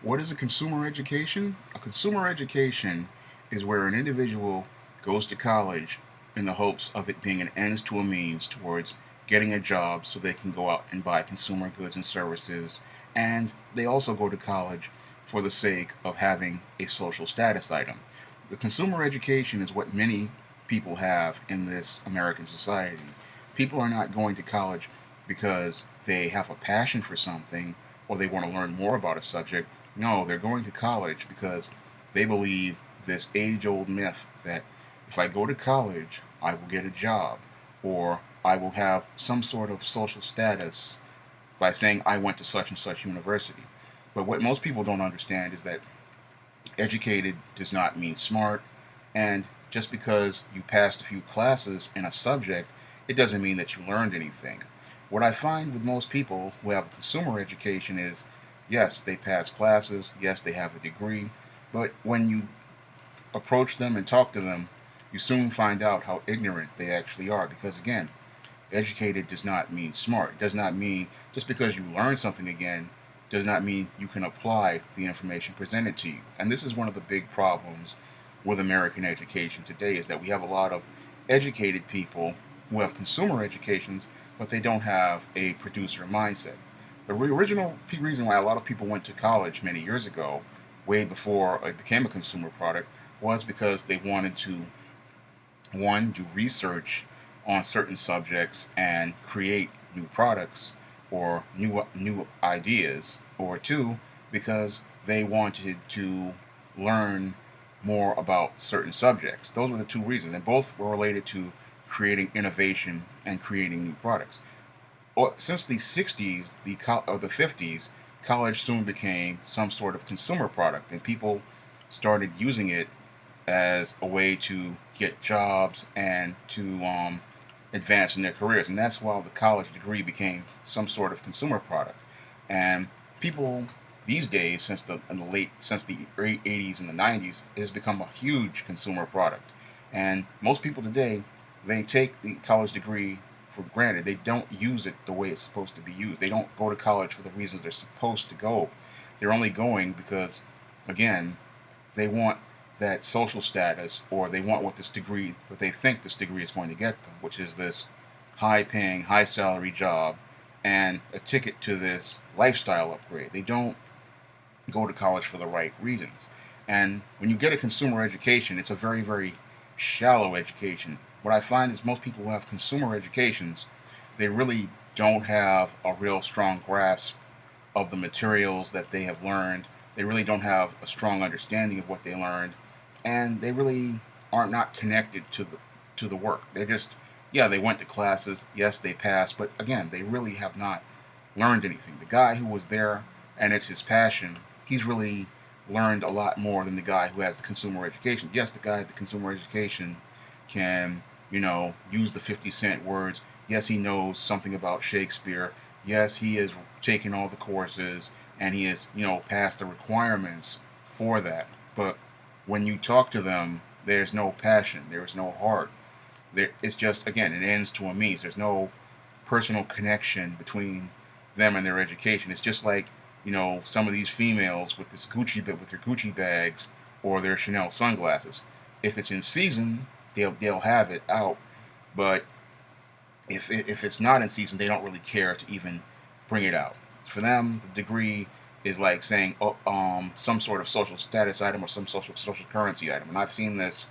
What is a consumer education? A consumer education is where an individual goes to college in the hopes of it being an ends to a means towards getting a job so they can go out and buy consumer goods and services. And they also go to college for the sake of having a social status item. The consumer education is what many people have in this American society. People are not going to college because they have a passion for something or they want to learn more about a subject. No, they're going to college because they believe this age old myth that if I go to college, I will get a job or I will have some sort of social status by saying I went to such and such university. But what most people don't understand is that educated does not mean smart, and just because you passed a few classes in a subject, it doesn't mean that you learned anything. What I find with most people who have a consumer education is yes, they pass classes, yes, they have a degree, but when you approach them and talk to them, you soon find out how ignorant they actually are. Because again, educated does not mean smart. It does not mean just because you learn something again does not mean you can apply the information presented to you. And this is one of the big problems with American education today is that we have a lot of educated people who have consumer educations, but they don't have a producer mindset. The original reason why a lot of people went to college many years ago, way before it became a consumer product, was because they wanted to, one, do research on certain subjects and create new products or new ideas, or two, because they wanted to learn more about certain subjects. Those were the two reasons, and both were related to creating innovation and creating new products. Since the 60s, or the 50s, college soon became some sort of consumer product, and people started using it as a way to get jobs and to advance in their careers. And that's why the college degree became some sort of consumer product. And people these days, since the late 80s and the 90s, it has become a huge consumer product. And most people today, they take the college degree for granted. They don't use it the way it's supposed to be used. They don't go to college for the reasons they're supposed to go. They're only going because, again, they want that social status, or they want what this degree, what they think this degree is going to get them, which is this high paying, high salary job and a ticket to this lifestyle upgrade. They don't go to college for the right reasons. And when you get a consumer education, it's a very, very shallow education. What I find is most people who have consumer educations, they really don't have a real strong grasp of the materials that they have learned. They really don't have a strong understanding of what they learned, and they really are not connected to the work. They just, yeah, they went to classes, yes, they passed, but again, they really have not learned anything. The guy who was there and it's his passion, he's really learned a lot more than the guy who has the consumer education. Yes, the guy with the consumer education can, use the 50 cent words. Yes, he knows something about Shakespeare. Yes, he has taken all the courses and he has, passed the requirements for that. But when you talk to them, there's no passion, there's no heart. It's just, again, it ends to a means. There's no personal connection between them and their education. It's just like, some of these females with this Gucci bit with their Gucci bags or their Chanel sunglasses. If it's in season, they'll have it out. But if it's not in season, they don't really care to even bring it out. For them, the degree is like saying, oh, some sort of social status item or some social currency item. And I've seen this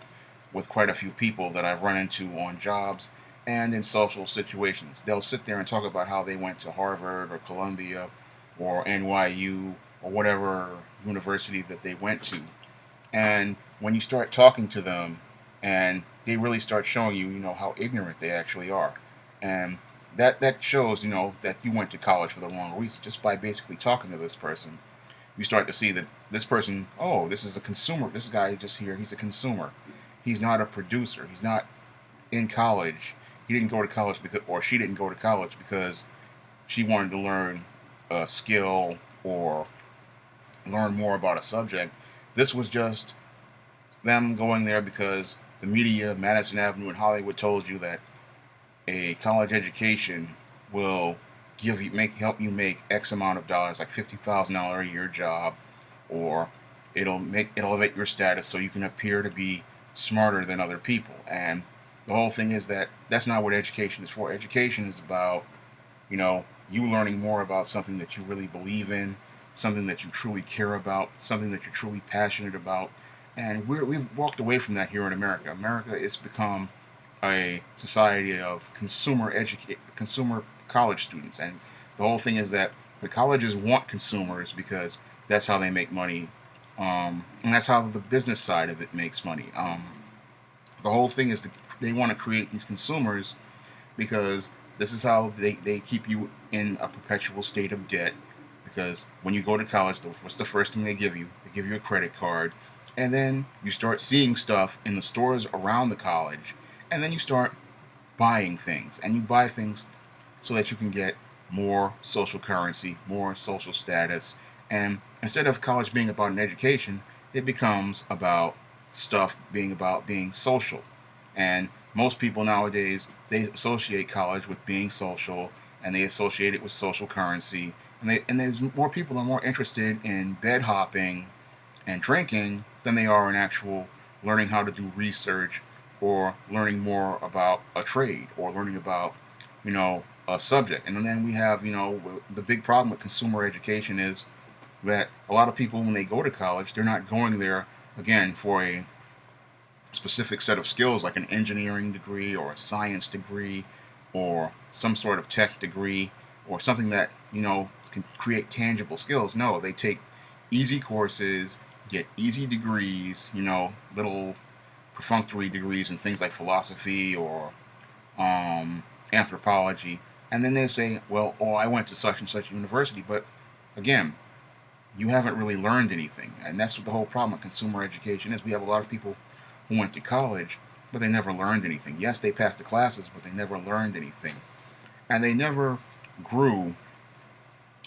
with quite a few people that I've run into on jobs and in social situations. They'll sit there and talk about how they went to Harvard or Columbia or NYU or whatever university that they went to. And when you start talking to them and they really start showing you, how ignorant they actually are. And that shows, that you went to college for the wrong reason. Just by basically talking to this person, you start to see that this person, oh, this is a consumer. This guy just here, he's a consumer. He's not a producer. He's not in college. He didn't go to college because, or she didn't go to college because she wanted to learn a skill or learn more about a subject. This was just them going there because the media, Madison Avenue, and Hollywood told you that a college education will help you make X amount of dollars, like $50,000 a year job, or it'll elevate your status so you can appear to be smarter than other people. And the whole thing is that that's not what education is for. Education is about, you learning more about something that you really believe in, something that you truly care about, something that you're truly passionate about. And we've walked away from that here in America. America has become a society of consumer college students, and the whole thing is that the colleges want consumers because that's how they make money, and that's how the business side of it makes money. The whole thing is that they want to create these consumers because this is how they keep you in a perpetual state of debt. Because when you go to college, what's the first thing they give you? They give you a credit card. And then you start seeing stuff in the stores around the college. And then you start buying things. And you buy things so that you can get more social currency, more social status. And instead of college being about an education, it becomes about stuff being about being social. And most people nowadays, they associate college with being social, and they associate it with social currency. And there's more people are more interested in bed hopping and drinking than they are in actual learning how to do research, or learning more about a trade, or learning about, a subject. And then we have, the big problem with consumer education is that a lot of people, when they go to college, they're not going there again for a specific set of skills like an engineering degree or a science degree or some sort of tech degree or something that, can create tangible skills. No, they take easy courses, get easy degrees, little perfunctory degrees in things like philosophy or anthropology, and then they say, well, oh, I went to such and such university. But again, you haven't really learned anything. And that's what the whole problem with consumer education is. We have a lot of people who went to college, but they never learned anything. Yes, they passed the classes, but they never learned anything. And they never grew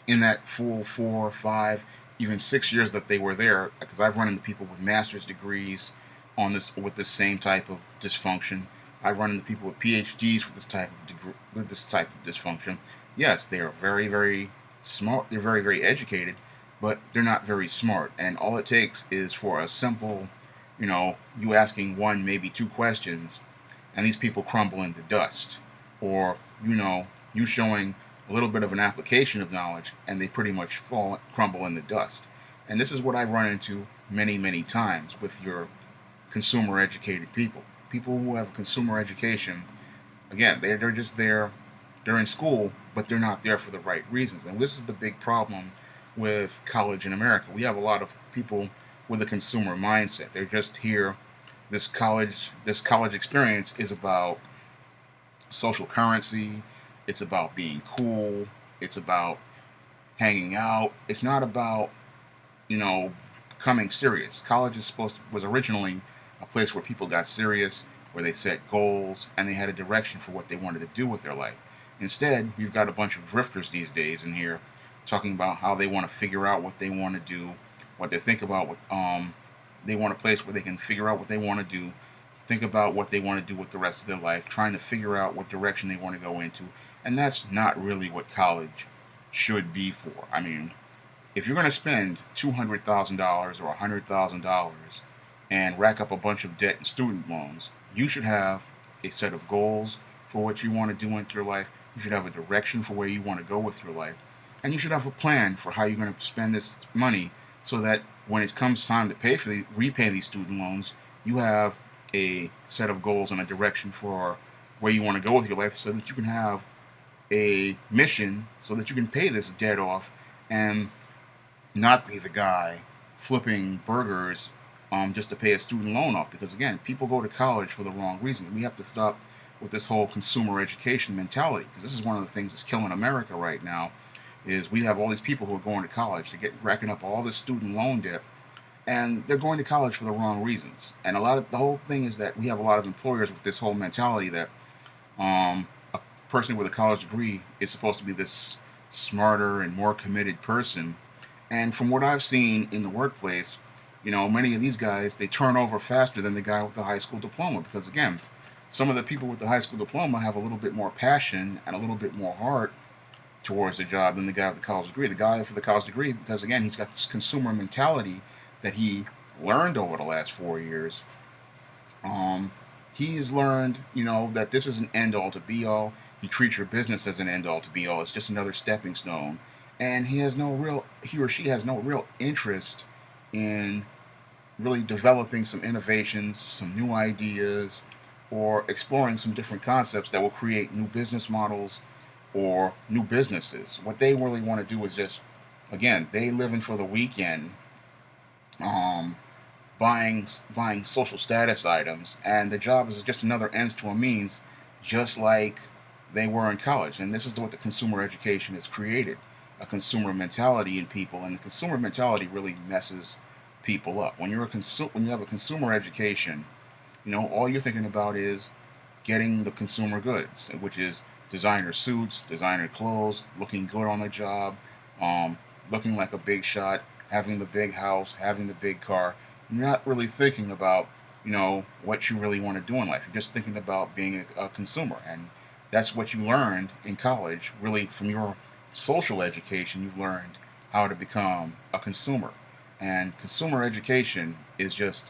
in that full 4, 5, even 6 years that they were there. Because I've run into people with master's degrees on this with this same type of dysfunction. I've run into people with PhDs with this type of dysfunction. Yes, they are very, very smart. They're very, very educated, but they're not very smart. And all it takes is for a simple, you asking one, maybe two questions, and these people crumble into dust. Or, you showing a little bit of an application of knowledge, and they pretty much crumble in the dust. And this is what I've run into many, many times with your consumer educated people. People who have consumer education, again, they're just there. They're in school, but they're not there for the right reasons. And this is the big problem with college in America. We have a lot of people with a consumer mindset. They're just here. This college experience is about social currency. It's about being cool. It's about hanging out. It's not about, you know, becoming serious. College was originally a place where people got serious, where they set goals, and they had a direction for what they wanted to do with their life. Instead, you've got a bunch of drifters these days in here talking about how they want to figure out what they want to do, what they think about they want a place where they can figure out what they want to do, think about what they want to do with the rest of their life, trying to figure out what direction they want to go into. And that's not really what college should be for. I mean, if you're going to spend $200,000 or $100,000 and rack up a bunch of debt and student loans, you should have a set of goals for what you want to do with your life. You should have a direction for where you want to go with your life. And you should have a plan for how you're going to spend this money so that when it comes time to repay these student loans, you have a set of goals and a direction for where you want to go with your life so that you can have a mission so that you can pay this debt off and not be the guy flipping burgers just to pay a student loan off. Because again, people go to college for the wrong reason. We have to stop with this whole consumer education mentality, because this is one of the things that's killing America right now. Is we have all these people who are going to college to get racking up all this student loan debt, and they're going to college for the wrong reasons. And the whole thing is that we have a lot of employers with this whole mentality that a person with a college degree is supposed to be this smarter and more committed person. And from what I've seen in the workplace, many of these guys, they turn over faster than the guy with the high school diploma, because again, some of the people with the high school diploma have a little bit more passion and a little bit more heart towards the job than the guy with the college degree. The guy with the college degree, because again, he's got this consumer mentality that he learned over the last 4 years. Um, he's learned, that this is an end all to be all. He treats your business as an end all to be all. It's just another stepping stone, and he or she has no real interest in really developing some innovations, some new ideas, or exploring some different concepts that will create new business models or new businesses. What they really want to do is just, again, they live in for the weekend, um, buying social status items, and the job is just another ends to a means, just like they were in college. And this is what the consumer education has created, a consumer mentality in people, and the consumer mentality really messes people up. When you have a consumer education, all you're thinking about is getting the consumer goods, which is designer suits, designer clothes, looking good on the job, um, looking like a big shot, having the big house, having the big car. You're not really thinking about, what you really want to do in life. You're just thinking about being a consumer. And that's what you learned in college, really, from your social education. You've learned how to become a consumer. And consumer education is just,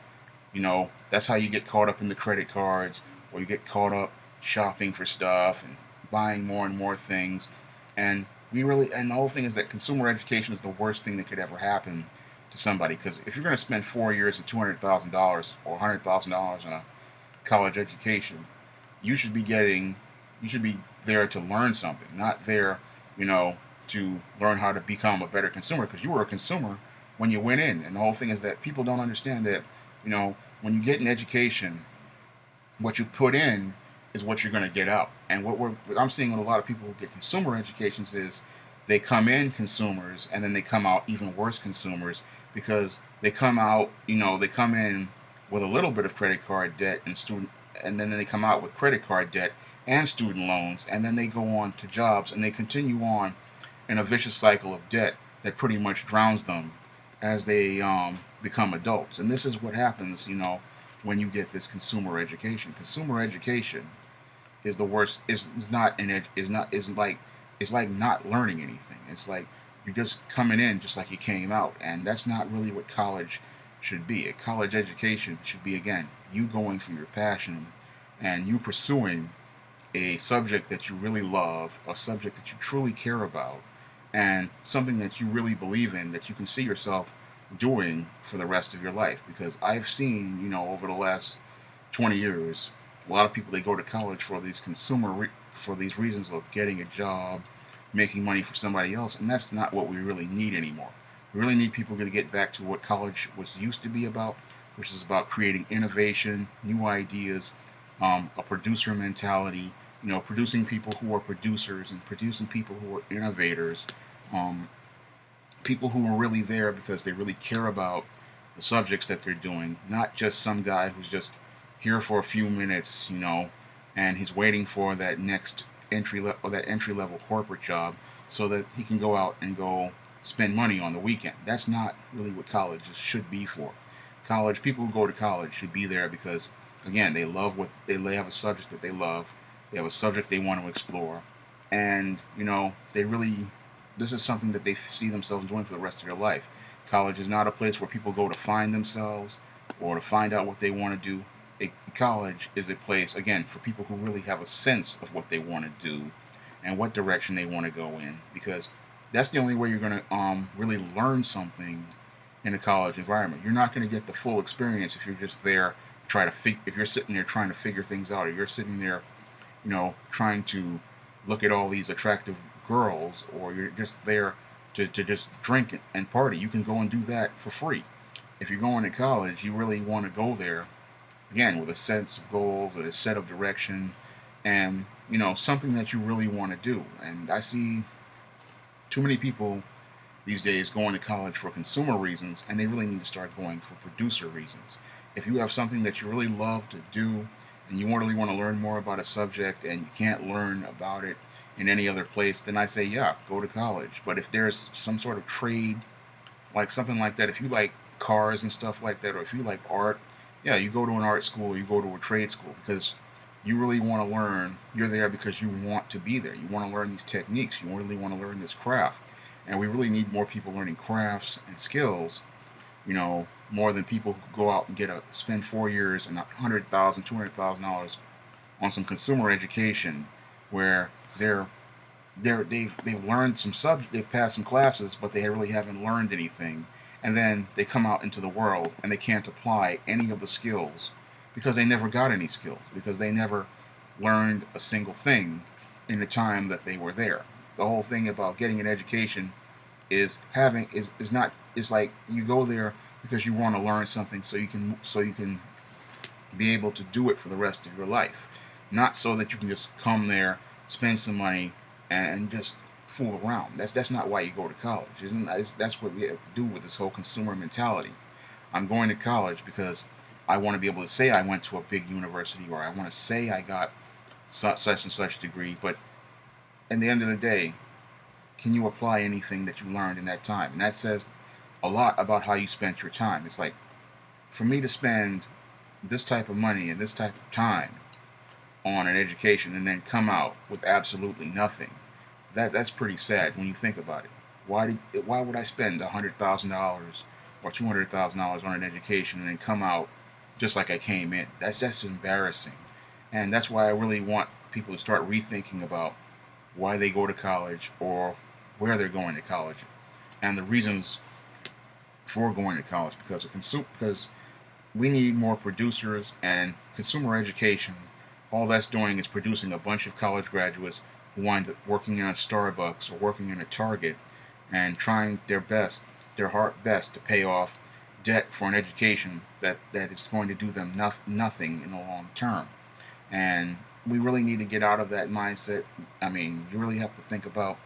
that's how you get caught up in the credit cards, or you get caught up shopping for stuff and buying more and more things. And and the whole thing is that consumer education is the worst thing that could ever happen to somebody. Because if you're going to spend 4 years and $200,000 or $100,000 on a college education, you should be getting, you should be there to learn something, not there, you know, to learn how to become a better consumer, because you were a consumer when you went in. And the whole thing is that people don't understand that, when you get an education, what you put in is what you're going to get out. And what I'm seeing with a lot of people who get consumer educations is they come in consumers and then they come out even worse consumers, because they come in with a little bit of credit card debt and then they come out with credit card debt and student loans, and then they go on to jobs and they continue on in a vicious cycle of debt that pretty much drowns them as they become adults. And this is what happens, when you get this consumer education. Consumer education is the worst. Is not an ed, is not is like it's like not learning anything. It's like you're just coming in just like you came out, and that's not really what college should be. A college education should be, again, you going for your passion and you pursuing a subject that you really love, a subject that you truly care about, and something that you really believe in, that you can see yourself doing for the rest of your life. Because I've seen, over the last 20 years, a lot of people, they go to college for for these reasons of getting a job, making money for somebody else, and that's not what we really need anymore. We really need people to get back to what college was used to be about, which is about creating innovation, new ideas, a producer mentality, producing people who are producers and producing people who are innovators, um, people who are really there because they really care about the subjects that they're doing, not just some guy who's just here for a few minutes, and he's waiting for that next entry level corporate job so that he can go out and go spend money on the weekend. That's not really what college should be for. College People who go to college should be there because, again, they love they have a subject that they love, they have a subject they want to explore, and they really, this is something that they see themselves doing for the rest of their life. College is not a place where people go to find themselves or to find out what they want to do. College is a place, again, for people who really have a sense of what they want to do and what direction they want to go in, because that's the only way you're going to really learn something in a college environment. You're not going to get the full experience if you're just there if you're sitting there trying to figure things out, or you're sitting there, trying to look at all these attractive girls, or you're just there to just drink and party. You can go and do that for free. If you're going to college, you really want to go there, again, with a sense of goals, with a set of direction, and something that you really want to do. And I see too many people these days going to college for consumer reasons, and they really need to start going for producer reasons. If you have something that you really love to do and you really want to learn more about a subject and you can't learn about it in any other place, then I say, yeah, go to college. But if there's some sort of trade, like something like that, if you like cars and stuff like that, or if you like art, yeah, you go to an art school, or you go to a trade school, because you really want to learn, you're there because you want to be there. You want to learn these techniques. You really want to learn this craft. And we really need more people learning crafts and skills, more than people who go out and spend 4 years and $100,000, $200,000 on some consumer education where they've learned they've passed some classes, but they really haven't learned anything. And then they come out into the world and they can't apply any of the skills because they never got any skills, because they never learned a single thing in the time that they were there. The whole thing about getting an education is not is like you go there because you want to learn something so you can be able to do it for the rest of your life, not so that you can just come there, spend some money, and just fool around. That's not why you go to college. That's what we have to do with this whole consumer mentality. I'm going to college because I want to be able to say I went to a big university, or I want to say I got such and such degree. But at the end of the day, can you apply anything that you learned in that time? And that says a lot about how you spent your time. It's like, for me to spend this type of money and this type of time on an education and then come out with absolutely nothing, that's pretty sad when you think about it. Why would I spend $100,000 or $200,000 on an education and then come out just like I came in? That's just embarrassing. And that's why I really want people to start rethinking about why they go to college, or where they're going to college, and the reasons for going to college. Because we need more producers, and consumer education, all that's doing is producing a bunch of college graduates who wind up working in a Starbucks or working in a Target and trying their heart best to pay off debt for an education that is going to do them nothing in the long term. And we really need to get out of that mindset. I mean, you really have to think about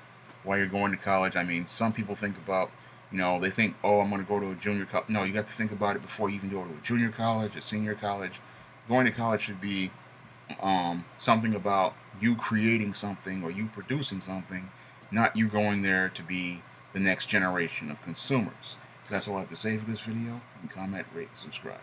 why you're going to college. I mean, some people think about, they think, oh, I'm going to go to a junior college. No, you have to think about it before you even go to a junior college, a senior college. Going to college should be something about you creating something or you producing something, not you going there to be the next generation of consumers. That's all I have to say for this video. You can comment, rate, and subscribe.